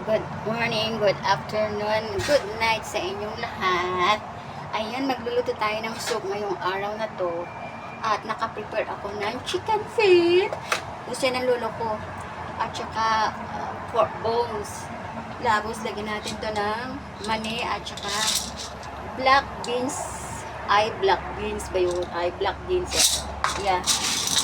Good morning, good afternoon, good night sa inyong lahat. Ayan, magluluto tayo ng soup ngayong araw na to. At nakaprepare ako ng chicken feet. Gusto ng lolo ko. At saka pork bones. Labos, lagyan natin to ng mani at saka black beans. Black beans ba yun? Black beans. Yeah.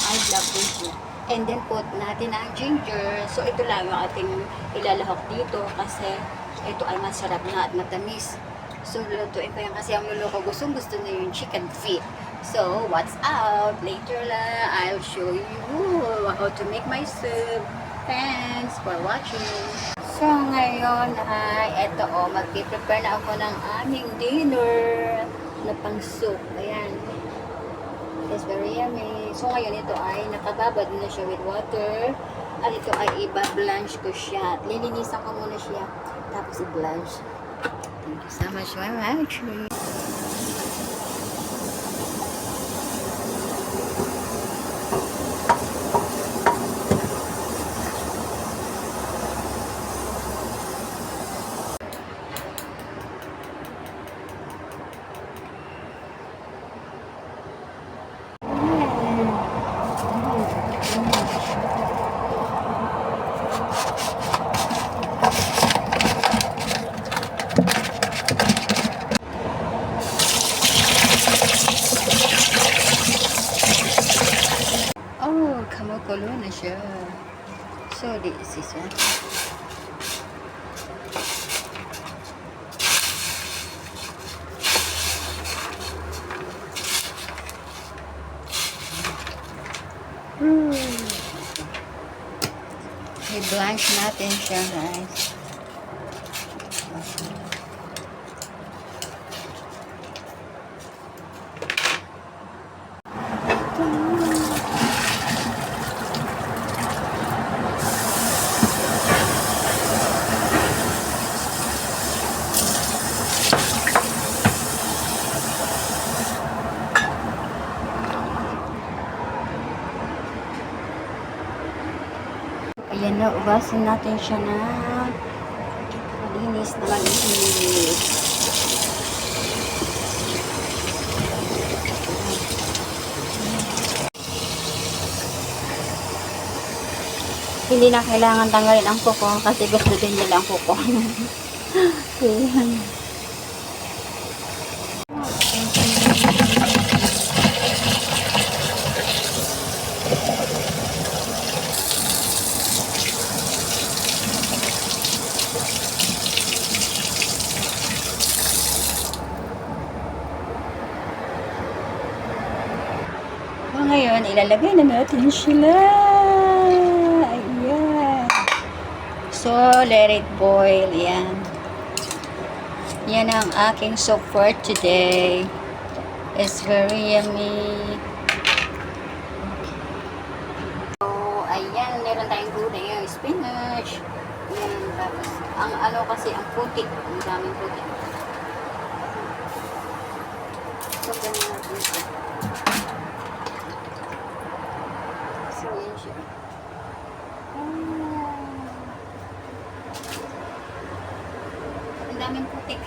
Black beans. And then put natin ang ginger. So ito lang yung ating ilalahok dito kasi ito ay masarap na at matamis. So lulutuin ko yan kasi ang lolo ko gusto na yung chicken feet. So what's up? Later lang I'll show you how to make my soup. Thanks for watching. So ngayon ay eto magpiprepare na ako ng aming dinner na pang soup. Ayan. It's very yummy. So ngayon ito ay nakababad na siya with water. At ito ay iba-blanch ko siya. Lilinisan ko muna siya. Tapos i-blanch. Thank you so much for watching. Kumukulo na siya. So, this is it. I-blanch natin siya, guys. Ayan na, ubasin natin siya na malinis na malinis. Hindi na kailangan tanggalin ang kuko kasi gusto din nila ang kuko. Ayan. Ngayon, ilalagay na natin sila. Ayan. So, let it boil. Yan. Yan ang aking soup for today. It's very yummy. So, ayan. Meron tayong gulay. Yung spinach. Yan. Tapos, ang ano kasi, ang putik. Ang daming putik. So, ganyan natin ito. So, yan siya. Ang daming putik.